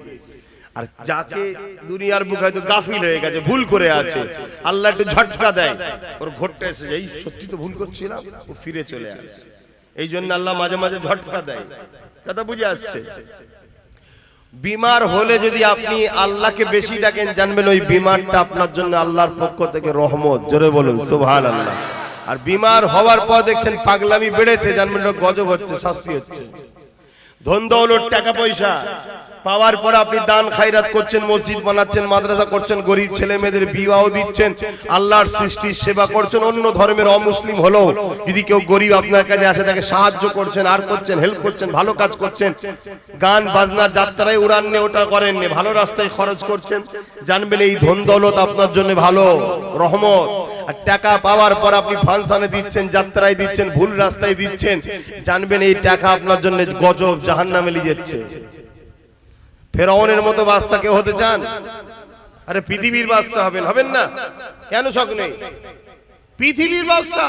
আর যাকে দুনিয়ার বুকে হয়তো গাফিল হয়ে গেছে, ভুল করে আছে, আল্লাহ একটু ঝটকা দেয়, ওর ঘটতে এসে এই সত্যি তো ভুল করছিলাম, ও ফিরে চলে আসে। এই জন্য আল্লাহ মাঝে মাঝে ঝটকা দেয়। কথা বুঝে আসছে? বিমার হলে যদি আপনি আল্লাহকে বেশি ডাকেন, জানবেন ওই বিমারটা আপনার জন্য আল্লাহর পক্ষ থেকে রহমত। জোরে বলুন সুবহানাল্লাহ। আর বিমার হওয়ার পর দেখছেন পাগলামি বেড়েছে, জানবেন গজব হচ্ছে, শাস্তি হচ্ছে। ধন দৌলত টাকা পয়সা পাওয়ার পর আপনি দান খায়রাত করছেন, মসজিদ বানাচ্ছেন, মাদ্রাসা করছেন, গরিব ছেলে মেয়েদের বিবাহ দিচ্ছেন, আল্লাহর সৃষ্টির সেবা করছেন। অন্য ধর্মের অমুসলিম হলো যদি কেউ গরিব আপনার কাছে আসে তাকে সাহায্য করছেন, আর করছেন, হেল্প করছেন, ভালো কাজ করছেন। গান বাজনা যাত্রায় উড়ান নে ওটা করেন নে, ভালো রাস্তায় খরচ করছেন, জানবেন এই ধন দৌলত আপনার জন্য ভালো রহমত। আর টাকা পাওয়ার পর আপনি ফাংশনে দিচ্ছেন, যাত্রায় দিচ্ছেন, ভুল রাস্তায় দিচ্ছেন, জানবেন এই টাকা আপনার জন্য গজব, জাহান্নামে নিয়ে যাচ্ছে। ফেরাউনের মতো বাদশা কেউ হতে চান? আরে পৃথিবীর বাদশা হবেন, হবেন না? কেন শখ নেই? পৃথিবীর বাদশা।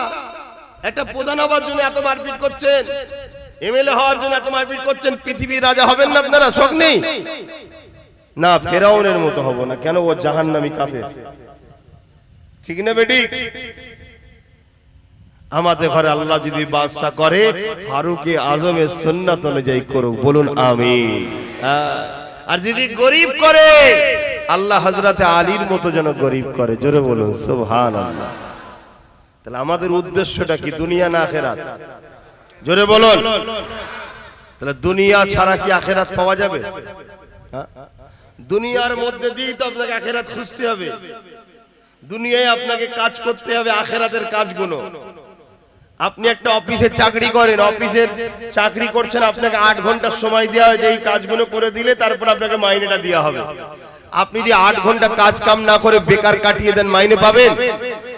একটা প্রধান হওয়ার জন্য এত মারপিট করছেন, এমএলএ হওয়ার জন্য এত মারপিট করছেন, পৃথিবীর রাজা হবেন না আপনারা? শখ নেই? না, ফেরাউনের মতো হব না। কেন? ও জাহান্নামী কাফের। ঠিক না বেটি? আমাদের ঘরে আল্লাহ যদি বাদশা করে, ফারুকে আজমের সুন্নাত অনুযায়ী করুক। বলুন আমিন। আর যদি গরিব করে, আল্লাহ হযরতে আলীর মতো যেন গরিব করে। জোরে বলুন সুবহানাল্লাহ। তাহলে আমাদের উদ্দেশ্যটা কি? দুনিয়া না আখিরাত? জোরে বলুন। তাহলে দুনিয়া ছাড়া কি আখিরাত পাওয়া যাবে? দুনিয়ার মধ্যে দিয়েই তো আপনাকে আখিরাত খুঁজতে হবে। দুনিয়ায় আপনাকে কাজ করতে হবে আখিরাতের কাজগুলো। আপনি একটা অফিসে চাকরি করেন, অফিসের চাকরি করছেন, আপনাকে 8 ঘন্টা সময় দেওয়া হয় যে এই কাজগুলো করে দিলে তারপর আপনাকে মাইনেটা দেওয়া হবে। আপনি যদি 8 ঘন্টা কাজ কাম না করে বেকার কাটিয়ে দেন, মাইনে পাবেন?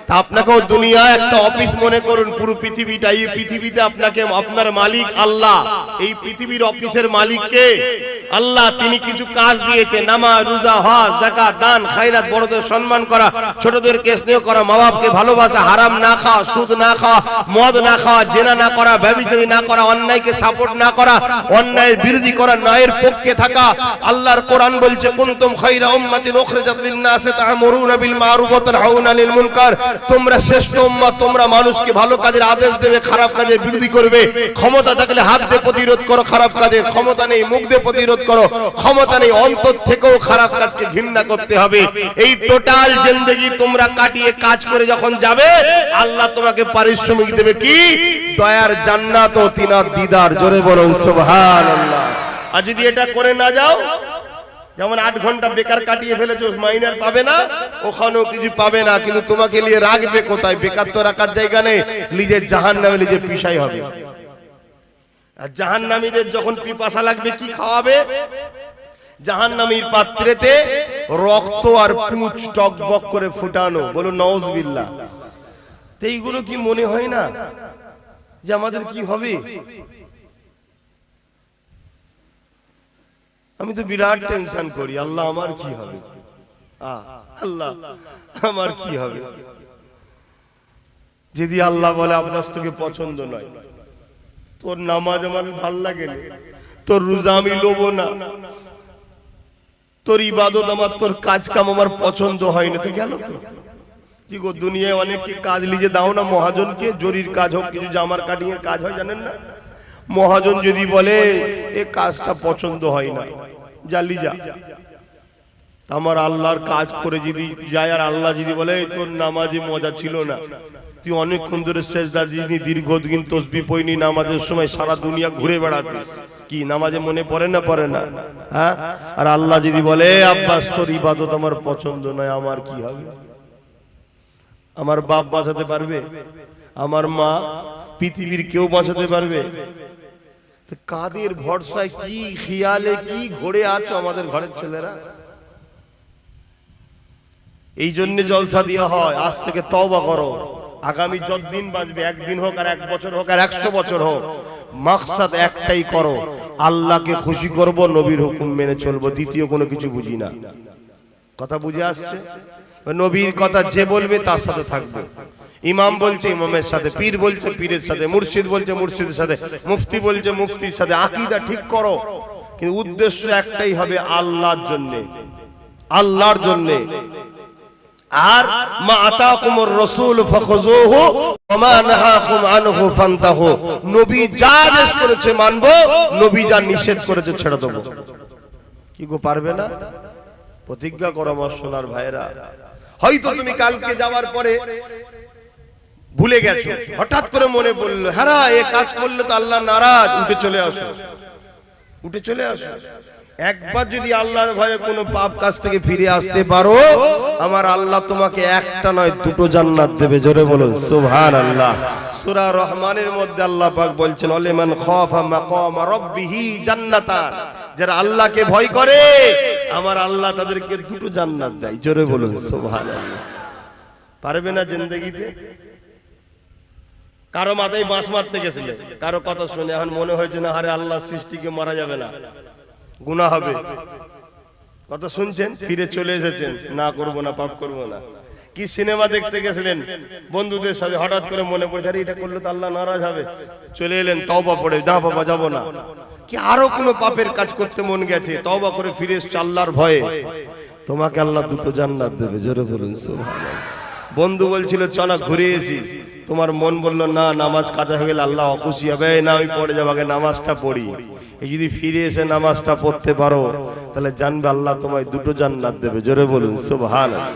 তা আপনাকেও দুনিয়া একটা অফিস মনে করুন। পুরো পৃথিবীটা, এই পৃথিবীতে আপনাকে আপনার মালিক আল্লাহ। এই পৃথিবীর অফিসের মালিক কে? আল্লাহ। তিনি কিছু কাজ দিয়েছে, নামাজ, রোজা, হজ, যাকাত, দান খায়রাত, বড়দের সম্মান করা, ছোটদেরকে স্নেহ করা, মা বাপকে ভালোবাসা, হারাম না খাওয়া, সুদ না খাওয়া, মদ না খাওয়া, জেনা না করা, ব্যভিচারী না করা, অন্যায়কে সাপোর্ট না করা, অন্যায়ের বিরোধী করা, ন্যায়ের পক্ষে থাকা। আল্লাহর কোরআন বলছে কুনতুম খায়রা উম্মাতিন উখরিজাত লিন-নাসি তা'মুরুনা বিল মারুফ ওয়া তানহাউনা আনিল মুনকার। তোমরা শ্রেষ্ঠ উম্মত, তোমরা মানুষকে ভালো কাজের আদেশ দেবে, খারাপ কাজের বিরোধী করবে। ক্ষমতা থাকলে হাত দিয়ে প্রতিরোধ করো খারাপ কাজের, ক্ষমতা নেই মুখ দিয়ে প্রতিরোধ করো, ক্ষমতা নেই অন্তর থেকেও খারাপ কাজকে ঘৃণা করতে হবে। এই টোটাল জিন্দেগি তোমরা কাটিয়ে কাজ করে যখন যাবে, আল্লাহ তোমাকে পারিশ্রমিক দেবে কি? দয়ার জান্নাত ও তিনার দিদার। জোরে বলুন সুবহানাল্লাহ। আর যদি এটা করে না যাও, যেমন 8 ঘন্টা বেকার কাটিয়ে ফেলেছো, মাইনার পাবে না, ওখানেও কিছু পাবে না, কিন্তু তোমাকে নিয়ে রাখবে কোথায়? বেকার তো রাখার জায়গা নেই, নিজের জাহান্নামে নিজে পিছাই হবে। আর জাহান্নামীদের যখন পিপাসা লাগবে কি খাওয়াবে? জাহান্নামীর পাত্রেতে রক্ত আর পুঁজ টকবক করে ফুটানো। বলুন নাউজুবিল্লাহ। তো এইগুলো কি মনে হয় না যে আমাদের কি হবে? আমি তো বিরাট টেনশন করি, আল্লাহ আমার কি হবে, আল্লাহ আমার কি হবে। যদি আল্লাহ বলে আপনার তোকে পছন্দ নয়, তোর নামাজ আমার ভাল লাগে না, তোর রোজা আমি লোব না, তোর ইবাদত আমার, তোর কাজ কাম আমার পছন্দ হয় না, তো গেল তো কি গো। দুনিয়ায় অনেককে কাজ লিজে দাও না মহাজনকে, জরির কাজ হোক, কিছু জামার কাটিং এর কাজ হয়, জানেন না? মহাজন যদি বলে এ কাজটা পছন্দ হয় না, জালি যা, আমার আল্লাহর কাজ করে যদি যায়, আর আল্লাহ যদি বলে তোর নামাজে মজা ছিল না, তুই অনেকক্ষণ ধরে সেজদা দিসনি, দীর্ঘদিন তাসবিহ পড়নি, নামাজের সময় সারা দুনিয়া ঘুরে বেড়াতিস, কি নামাজে মনে পড়ে না? পড়ে না? হ্যাঁ। আর আল্লাহ যদি বলে আব্বাস তোর ইবাদত আমার পছন্দ নয়, আমার কি হবে? আমার বাপ বাঁচাতে পারবে? আমার মা, পৃথিবীর কেউ বাঁচাতে পারবে? কাদের ভরসায়, কি খেয়ালে, কি ঘোরে আছো আমাদের ঘরের ছেলেরা? এই জন্য জলসা দেওয়া হয়, আজ থেকে তওবা করো, আগামী যতদিন বাঁচবে, একদিন হোক আর 1 বছর হোক আর 100 বছর হোক, মাকসাদ একটাই করো, আল্লাহকে খুশি করব, নবীর হুকুম মেনে চলবো, দ্বিতীয় কোনো কিছু বুঝি না। কথা বুঝে আসছে? নবীর কথা যে বলবে তার সাথে থাকবে। ইমাম বলছে ইমামের সাথে, পীর বলছে পীরের সাথে, মুর্শিদ বলছে মুর্শিদের সাথে, মুফতি বলছে মুফতির সাথে। আকীদা ঠিক করো, কিন্তু উদ্দেশ্য একটাই হবে আল্লাহর জন্য, আল্লাহর জন্য। আর মা আতাকুমুর রাসূল ফাখুযুহু ওয়া মা নাহাকুম আনহু ফান্তাহু। নবী যা আদেশ করেছে মানবো, নবী যা নিষেধ করেছে ছেড়ে দেব। কি গো পারবে না? প্রতিজ্ঞা করো আমার সোনার ভাইরা। হয়তো তুমি কালকে যাওয়ার পরে ভুলে গেছো, হঠাৎ করে মনে পড়লো, হ্যাঁ এই কাজ করলে তো আল্লাহ নারাজ, উঠে চলে আসো, উঠে চলে আসো। একবার যদি আল্লাহর ভয়ে কোনো পাপ কাজ থেকে ফিরে আসতে পারো, আমার আল্লাহ তোমাকে একটা নয় 2টো জান্নাত দেবে। জোরে বলুন সুবহানাল্লাহ। সূরা রহমানের মধ্যে আল্লাহ পাক বলছেন, ওয়ালিমান খাফা মাকাম রাব্বিহি জান্নাতান। যারা আল্লাহকে ভয় করে আমার আল্লাহ তাদেরকে 2টো জান্নাত দেয়। জোরে বলুন সুবহানাল্লাহ। পারবে না জিন্দেগিতে? কারো মাথায় বাঁশ মারতে গেছিলে, কারো কথা শুনে এখন মনে হয়েছে না আরে আল্লাহ সৃষ্টিকে মারা যাবে না, গুনাহ হবে। কথা শুনছেন, ফিরে চলে এসেছেন, না করব না, পাপ করব না। কি সিনেমা দেখতে গেছিলেন বন্ধুদের সাথে, হঠাৎ করে মনে পড়ে আরে এটা করলে তো আল্লাহ নারাজ হবে, চলে এলেন, তওবা পড়ে, না বাবা যাব না। কি আরো কোনো পাপের কাজ করতে মন গেছে, তওবা করে ফিরে এসেছ আল্লাহর ভয়ে, তোমাকে আল্লাহ 2টো জান্নাত দেবে। জোরে বলুন সুবহানাল্লাহ। বন্ধু বলছিল চলা ঘুরে এসি, তোমার মন বলল না নামাজ কাজা হয়ে গেলে আল্লাহ অখুশি হবে, না আমি পড়ে যাবো, আগে নামাজটা পড়ি। এই যদি ফিরে এসে নামাজটা পড়তে পারো, তাহলে জানবে আল্লাহ তোমায় 2টো জান্নাত দেবে। জোরে বলুন সুবহানাল্লাহ।